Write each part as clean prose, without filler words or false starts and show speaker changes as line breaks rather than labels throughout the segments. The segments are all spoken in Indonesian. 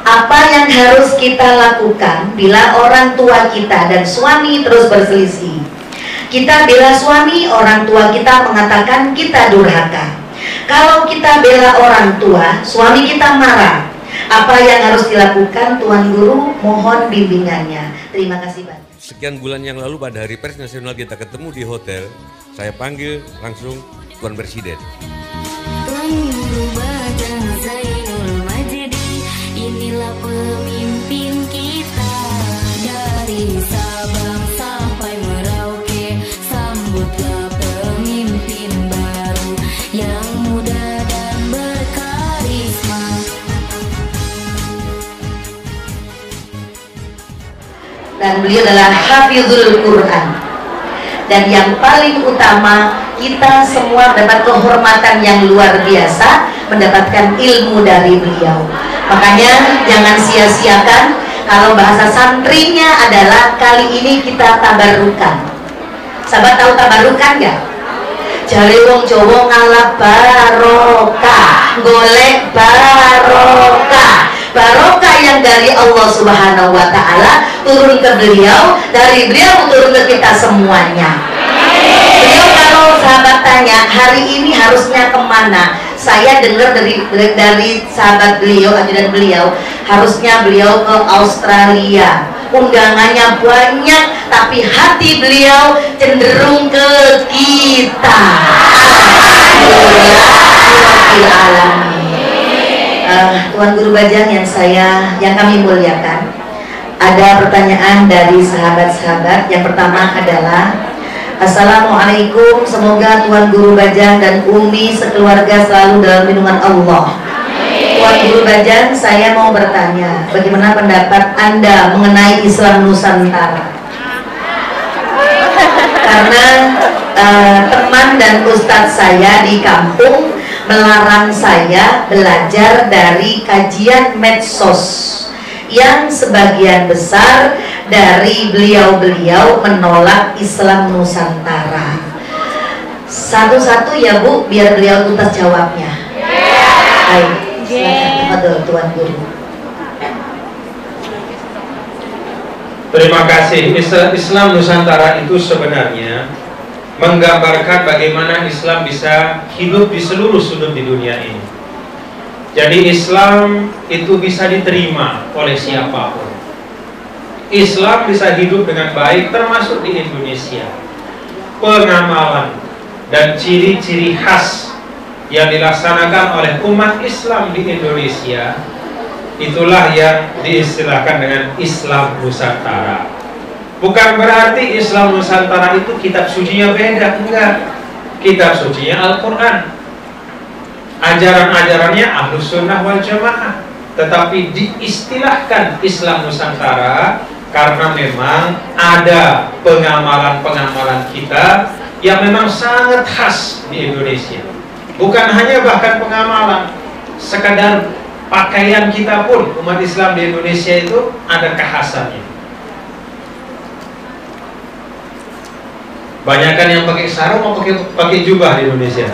Apa yang harus kita lakukan bila orang tua kita dan suami terus berselisih? Kita bela suami, orang tua kita mengatakan kita durhaka. Kalau kita bela orang tua, suami kita marah. Apa yang harus dilakukan? Tuan Guru mohon bimbingannya. Terima kasih Pak.
Sekian bulan yang lalu pada Hari Pers Nasional kita ketemu di hotel, saya panggil langsung Tuan Presiden.
Tuan Guru Bajang Zainul Majdi, inilah pemimpin kita. Dari Sabang sampai Merauke, sambutlah pemimpin baru yang muda dan berkarisma.
Dan beliau adalah Hafizul Quran. Dan yang paling utama, kita semua mendapat kehormatan yang luar biasa, mendapatkan ilmu dari beliau. Makanya jangan sia-siakan. Kalau bahasa santrinya adalah kali ini kita tabarukan. Sahabat tahu tabarukan nggak? Jare wong Jawa ngalap barokah, golek barokah. Barokah yang dari Allah Subhanahu wa Ta'ala turun ke beliau, dari beliau turun ke kita semuanya. Beliau kalau sahabat tanya hari ini harusnya kemana, saya dengar dari sahabat beliau, ajudan beliau, harusnya beliau ke Australia. Undangannya banyak, tapi hati beliau cenderung ke kita. Alhamdulillah. Tuan Guru Bajang yang kami muliakan, ada pertanyaan dari sahabat-sahabat. Yang pertama adalah, Assalamualaikum, semoga Tuan Guru Bajang dan Umi sekeluarga selalu dalam lindungan Allah. Tuan Guru Bajang, saya mau bertanya, bagaimana pendapat Anda mengenai Islam Nusantara? Karena teman dan ustadz saya di kampung melarang saya belajar dari kajian medsos yang sebagian besar dari beliau-beliau menolak Islam Nusantara. Satu-satu ya Bu, biar beliau tuntas jawabnya. Baik, silakan Tuan Guru.
Terima kasih. Islam Nusantara itu sebenarnya menggambarkan bagaimana Islam bisa hidup di seluruh sudut di dunia ini. Jadi Islam itu bisa diterima oleh siapapun. Islam bisa hidup dengan baik termasuk di Indonesia. Pengamalan dan ciri-ciri khas yang dilaksanakan oleh umat Islam di Indonesia, itulah yang diistilahkan dengan Islam Nusantara. Bukan berarti Islam Nusantara itu kitab sucinya beda, enggak. Kitab sucinya Al-Quran, ajaran-ajarannya Ahlus Sunnah wal Jamaah, tetapi diistilahkan Islam Nusantara karena memang ada pengamalan-pengamalan kita yang memang sangat khas di Indonesia. Bukan hanya bahkan pengamalan, sekadar pakaian kita pun umat Islam di Indonesia itu ada kekhasannya. Banyakan yang pakai sarung mau pakai jubah di Indonesia.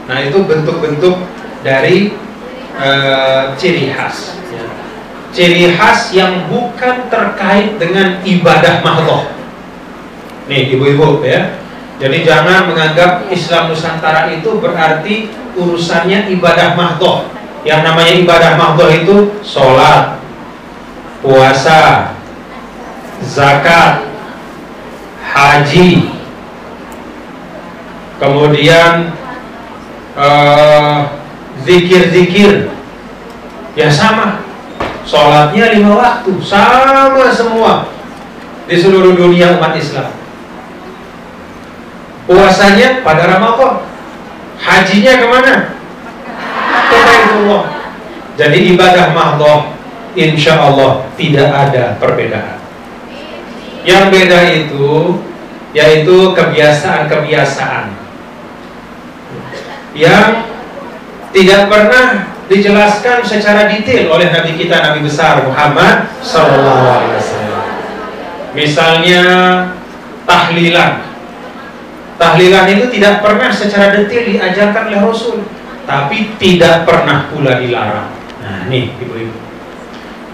Nah, itu bentuk-bentuk dari ciri khas. Ciri khas yang bukan terkait dengan ibadah mahdhah. Nih ibu-ibu ya. Jadi jangan menganggap Islam Nusantara itu berarti urusannya ibadah mahdhah. Yang namanya ibadah mahdhah itu sholat, puasa, zakat, haji, kemudian zikir-zikir, ya sama. Sholatnya 5 waktu, sama semua di seluruh dunia umat Islam. Puasanya pada Ramadan, hajinya kemana? Ke Baitullah. Jadi ibadah mahdhah insya Allah tidak ada perbedaan. Yang beda itu yaitu kebiasaan-kebiasaan yang tidak pernah dijelaskan secara detail oleh Nabi kita, Nabi besar Muhammad SAW. Misalnya tahlilan. Tahlilan itu tidak pernah secara detail diajarkan oleh Rasul. tapi tidak pernah pula dilarang. Nah, nih ibu-ibu,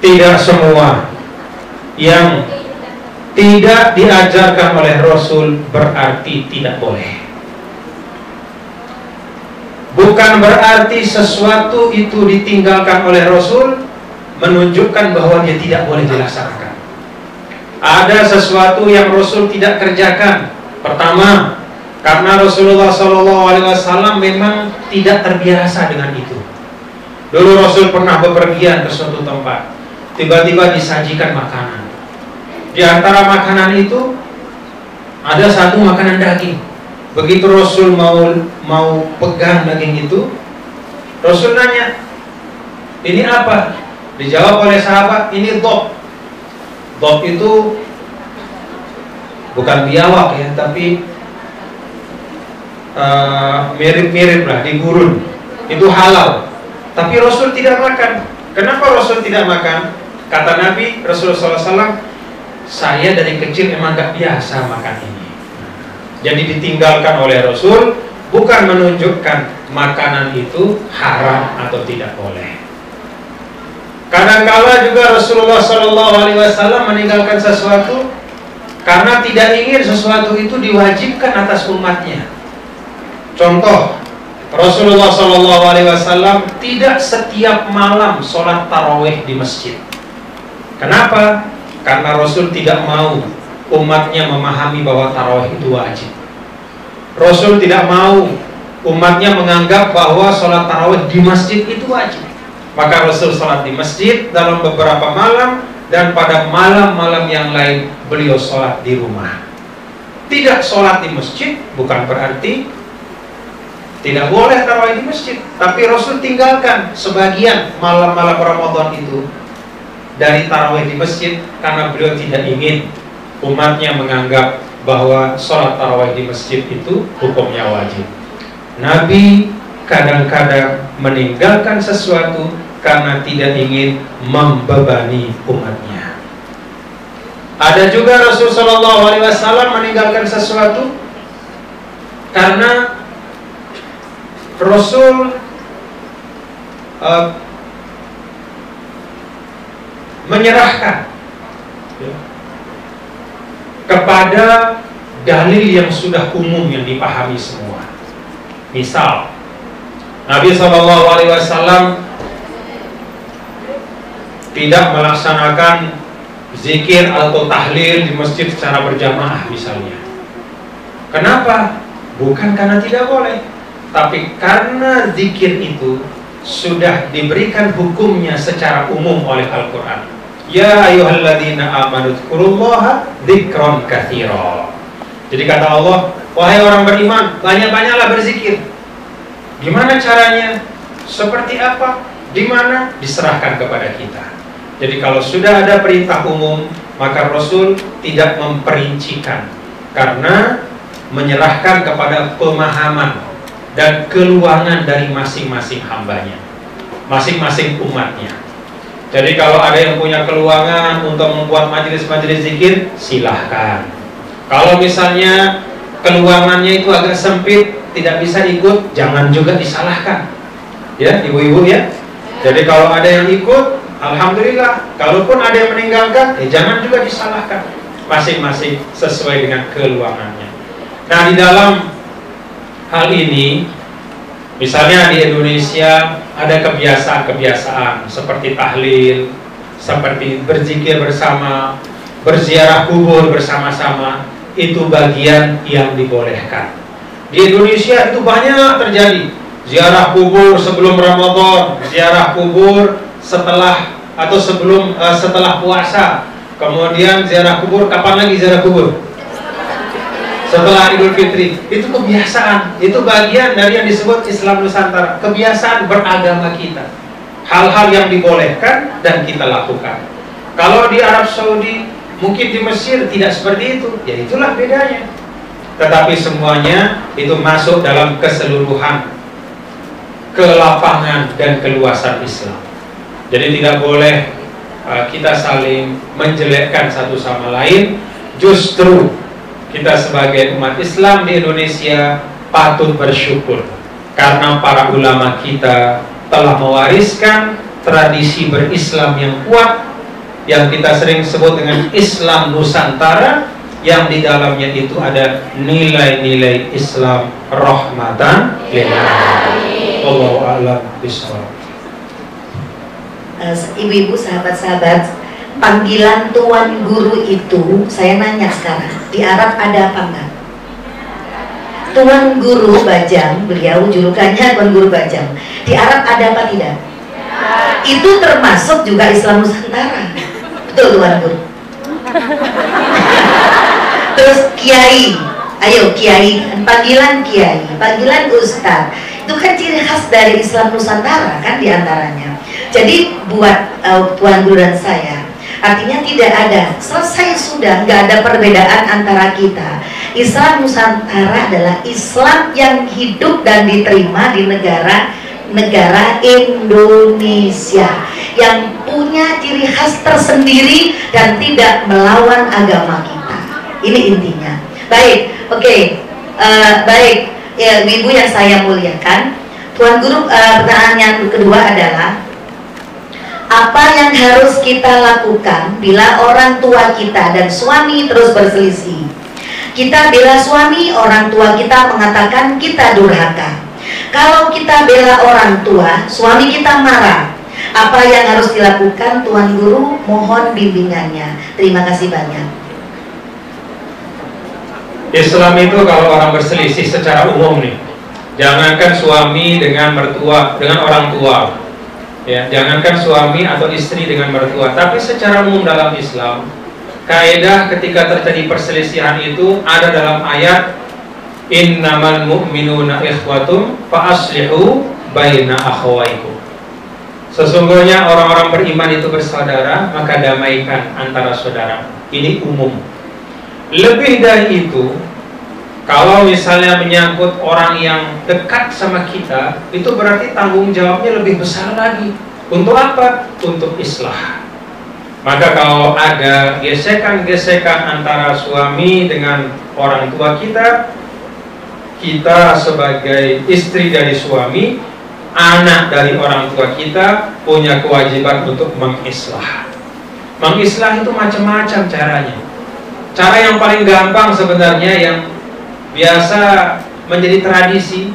tidak semua yang tidak diajarkan oleh Rasul berarti tidak boleh. Bukan berarti sesuatu itu ditinggalkan oleh Rasul menunjukkan bahwa dia tidak boleh dilaksanakan. Ada sesuatu yang Rasul tidak kerjakan. Pertama, karena Rasulullah SAW memang tidak terbiasa dengan itu. Dulu Rasul pernah bepergian ke suatu tempat, tiba-tiba disajikan makanan. Di antara makanan itu ada satu makanan daging. Begitu Rasul mau pegang daging itu, Rasul nanya, ini apa? Dijawab oleh sahabat, ini dhab. Dhab itu bukan biawak ya, tapi mirip-mirip lah, digurun. Itu halal. Tapi Rasul tidak makan. Kenapa Rasul tidak makan? Kata Nabi Rasulullah SAW, saya dari kecil emang gak biasa makan ini. Jadi ditinggalkan oleh Rasul bukan menunjukkan makanan itu haram atau tidak boleh. Kadang-kala juga Rasulullah SAW meninggalkan sesuatu karena tidak ingin sesuatu itu diwajibkan atas umatnya. Contoh, Rasulullah SAW tidak setiap malam sholat tarawih di masjid. Kenapa? Karena Rasul tidak mau umatnya memahami bahwa tarawih itu wajib. Rasul tidak mau umatnya menganggap bahwa sholat tarawih di masjid itu wajib. Maka Rasul sholat di masjid dalam beberapa malam, dan pada malam-malam yang lain beliau sholat di rumah. Tidak sholat di masjid bukan berarti tidak boleh tarawih di masjid, tapi Rasul tinggalkan sebagian malam-malam Ramadan itu dari tarawih di masjid karena beliau tidak ingin umatnya menganggap bahwa sholat tarawih di masjid itu hukumnya wajib. Nabi kadang-kadang meninggalkan sesuatu karena tidak ingin membebani umatnya. Ada juga Rasulullah SAW meninggalkan sesuatu karena Rasul menyerahkan kepada dalil yang sudah umum yang dipahami semua. Misal, Nabi SAW tidak melaksanakan zikir atau tahlil di masjid secara berjamaah misalnya. Kenapa? Bukan karena tidak boleh, tapi karena zikir itu sudah diberikan hukumnya secara umum oleh Al-Quran. Ya ayyuhalladzina amanu dzkurullaha dzikron katsira. Jadi kata Allah, wahai orang beriman, banyak-banyaklah berzikir. Gimana caranya? Seperti apa? Di mana? Diserahkan kepada kita. Jadi kalau sudah ada perintah umum, maka Rasul tidak memperincikan karena menyerahkan kepada pemahaman dan keluangan dari masing-masing hambanya, masing-masing umatnya. Jadi kalau ada yang punya keluangan untuk membuat majelis-majelis zikir, silahkan. Kalau misalnya keluangannya itu agak sempit, tidak bisa ikut, jangan juga disalahkan. Ya, ibu-ibu ya. Jadi kalau ada yang ikut, alhamdulillah. Kalaupun ada yang meninggalkan, jangan juga disalahkan. Masing-masing sesuai dengan keluangannya. Nah, di dalam hal ini, misalnya di Indonesia ada kebiasaan-kebiasaan seperti tahlil, seperti berzikir bersama, berziarah kubur bersama-sama, itu bagian yang dibolehkan. Di Indonesia itu banyak terjadi. Ziarah kubur sebelum Ramadan, ziarah kubur setelah atau setelah puasa. Kemudian ziarah kubur, kapan lagi ziarah kubur? Setelah Idul Fitri. Itu kebiasaan, itu bagian dari yang disebut Islam Nusantara, kebiasaan beragama kita, hal-hal yang dibolehkan dan kita lakukan. Kalau di Arab Saudi, mungkin di Mesir tidak seperti itu, ya itulah bedanya. Tetapi semuanya itu masuk dalam keseluruhan kelapangan dan keluasan Islam. Jadi tidak boleh kita saling menjelekkan satu sama lain. Justru kita sebagai umat Islam di Indonesia patut bersyukur Karena para ulama kita telah mewariskan tradisi berislam yang kuat, yang kita sering sebut dengan Islam Nusantara, yang di dalamnya itu ada nilai-nilai Islam rahmatan lil alamin. Wallahu a'lam bishawab.
Ibu-ibu, sahabat-sahabat, panggilan tuan guru itu, saya nanya sekarang, di Arab ada apa enggak? Tuan Guru Bajang, beliau julukannya Tuan Guru Bajang. Di Arab ada apa tidak? Itu termasuk juga Islam Nusantara. Betul Tuan Guru. Terus Kiai, ayo Kiai, panggilan Kiai, panggilan Ustaz, itu kan ciri khas dari Islam Nusantara kan diantaranya. Jadi buat Tuan Guru dan saya, artinya tidak ada, selesai sudah, nggak ada perbedaan antara kita. Islam Nusantara adalah Islam yang hidup dan diterima di negara Indonesia, yang punya ciri khas tersendiri dan tidak melawan agama kita. Ini intinya. Baik, oke. Baik, ya, ibu yang saya muliakan, Tuan Guru, pertanyaan yang kedua adalah, apa yang harus kita lakukan bila orang tua kita dan suami terus berselisih? Kita bela suami, orang tua kita mengatakan kita durhaka. Kalau kita bela orang tua, suami kita marah. Apa yang harus dilakukan Tuan Guru? Mohon bimbingannya. Terima kasih banyak.
Islam itu kalau orang berselisih secara umum nih, jangankan suami dengan mertua, dengan orang tua, ya, jangankan suami atau istri dengan mertua, tapi secara umum dalam Islam, kaidah ketika terjadi perselisihan itu ada dalam ayat innamal mu'minuna ikhwatum fa aslihu baina akhawaikum. Sesungguhnya orang-orang beriman itu bersaudara, maka damaikan antara saudara. Ini umum. Lebih dari itu, kalau misalnya menyangkut orang yang dekat sama kita, itu berarti tanggung jawabnya lebih besar lagi. Untuk apa? Untuk islah. Maka kalau ada gesekan-gesekan antara suami dengan orang tua kita, kita sebagai istri dari suami, anak dari orang tua kita, punya kewajiban untuk mengislah. Mengislah itu macam-macam caranya. Cara yang paling gampang sebenarnya, yang biasa menjadi tradisi,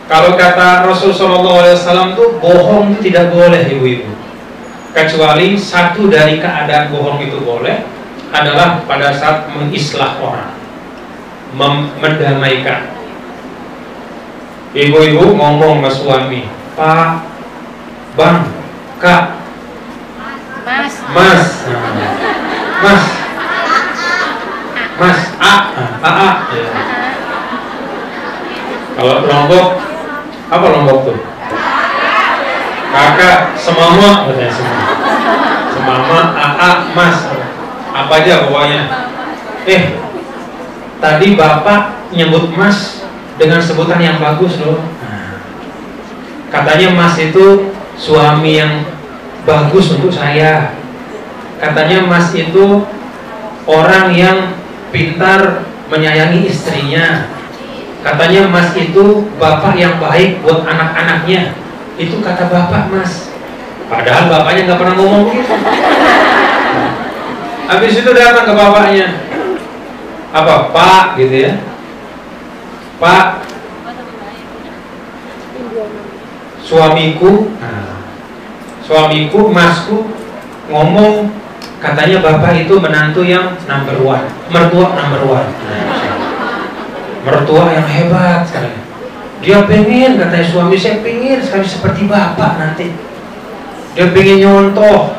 kalau kata Rasulullah SAW itu bohong itu tidak boleh ibu-ibu, kecuali satu dari keadaan bohong itu boleh, adalah pada saat mengislah orang, mendamaikan. Ibu-ibu ngomong ke suami, Pak, Bang, Kak, Mas, A. Ya. Kalau Lombok, apa Lombok tuh? Kakak, semama, katanya semama, A, Mas, apa aja pokoknya. Tadi Bapak nyebut Mas dengan sebutan yang bagus loh. Katanya Mas itu suami yang bagus untuk saya. Katanya Mas itu orang yang pintar menyayangi istrinya. Katanya Mas itu bapak yang baik buat anak-anaknya. Itu kata bapak Mas. Padahal bapaknya nggak pernah ngomong begitu. Habis itu datang ke bapaknya, apa Pak gitu ya, Pak, suamiku, Masku ngomong, katanya bapak itu menantu yang number one, mertua number one, mertua yang hebat sekali. Dia pengen, katanya suami saya pengen sekali seperti bapak nanti. Dia pengen nyontoh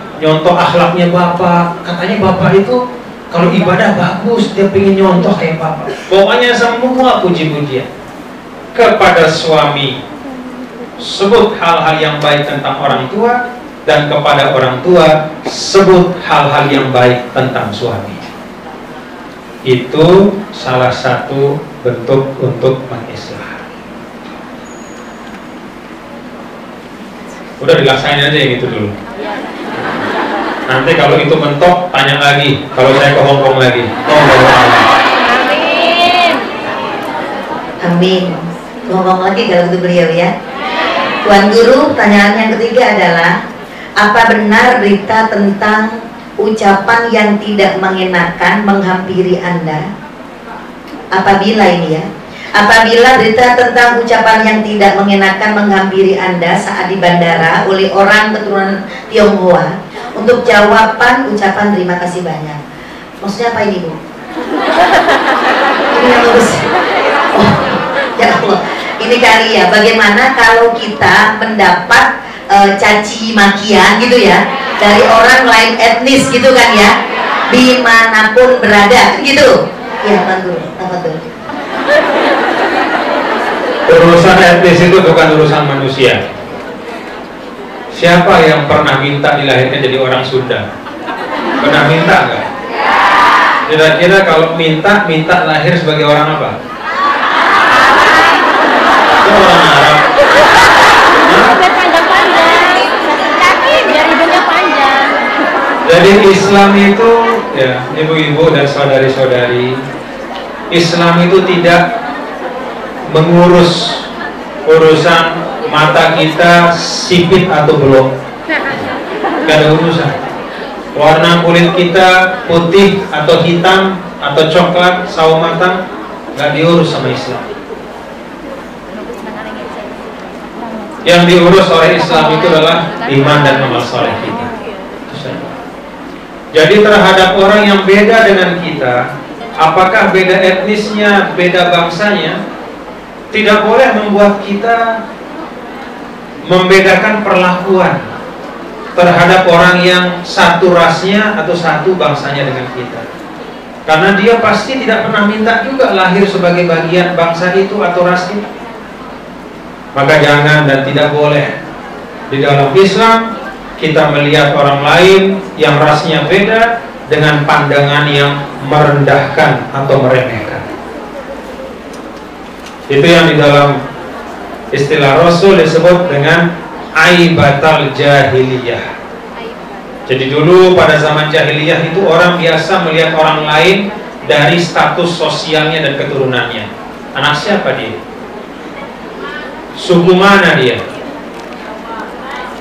akhlaknya bapak. Katanya bapak itu kalau ibadah bagus, dia pengen nyontoh kayak bapak. Pokoknya semua puji-pujian kepada suami, sebut hal-hal yang baik tentang orang tua, dan kepada orang tua sebut hal-hal yang baik tentang suami. Itu salah satu bentuk untuk mengislah. Udah dilaksanain aja yang itu dulu. Nanti kalau itu mentok, tanya lagi. Kalau saya ke Hongkong lagi.
Amin. ngomong lagi kalau itu beliau ya. Tuan Guru, pertanyaan yang ketiga adalah, apa benar berita tentang ucapan yang tidak mengenakan menghampiri Anda? Apabila ini ya, apabila berita tentang ucapan yang tidak mengenakan menghampiri Anda saat di bandara oleh orang keturunan Tionghoa, untuk jawaban ucapan terima kasih banyak. Maksudnya apa ini, Bu? Ini yang lurus. Oh, ya Allah. Ini kali ya, bagaimana kalau kita mendapat caci makian gitu ya dari orang lain etnis gitu kan ya, dimanapun berada gitu. Ya, betul, betul.
Urusan etnis itu bukan urusan manusia. Siapa yang pernah minta dilahirkan jadi orang Sunda? Pernah minta nggak? Kira-kira kalau minta lahir sebagai orang apa? Orang Arab. Jadi Islam itu ya, ibu-ibu dan saudari-saudari, Islam itu tidak mengurus urusan mata kita sipit atau belum. Gak ada urusan. Warna kulit kita putih atau hitam atau coklat, sawo matang, gak diurus sama Islam. Yang diurus oleh Islam itu adalah iman dan amal saleh kita. Jadi terhadap orang yang beda dengan kita, apakah beda etnisnya, beda bangsanya, tidak boleh membuat kita membedakan perlakuan terhadap orang yang satu rasnya atau satu bangsanya dengan kita. Karena dia pasti tidak pernah minta juga lahir sebagai bagian bangsa itu atau ras itu. Maka jangan dan tidak boleh di dalam Islam kita melihat orang lain yang rasnya beda dengan pandangan yang merendahkan atau meremehkan. Itu yang di dalam istilah Rasul disebut dengan aibatal jahiliyah. Jadi dulu pada zaman jahiliyah itu orang biasa melihat orang lain dari status sosialnya dan keturunannya. Anak siapa dia? Suku mana dia?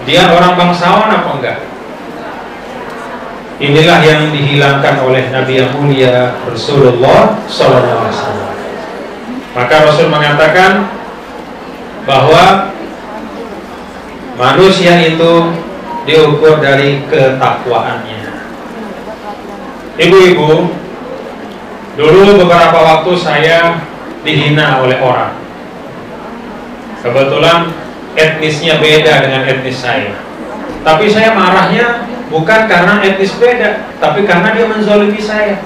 Dia orang bangsawan apa enggak? Inilah yang dihilangkan oleh Nabi yang mulia Rasulullah SAW. Maka Rasul mengatakan bahwa manusia itu diukur dari ketakwaannya. Ibu-ibu, dulu beberapa waktu saya dihina oleh orang. Kebetulan etnisnya beda dengan etnis saya. Tapi saya marahnya bukan karena etnis beda, tapi karena dia menzalimi saya.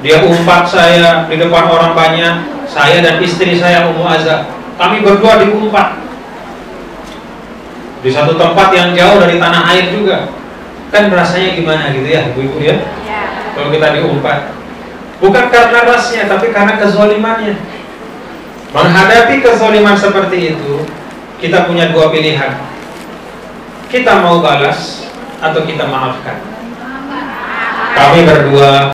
Dia umpat saya di depan orang banyak, saya dan istri saya Ummu Azza. Kami berdua diumpat di satu tempat yang jauh dari tanah air juga. Kan rasanya gimana gitu ya, ibu-ibu ya? Kalau kita diumpat, bukan karena rasnya, tapi karena kezalimannya. Menghadapi kezaliman seperti itu, kita punya dua pilihan. Kita mau balas atau kita maafkan. Kami berdua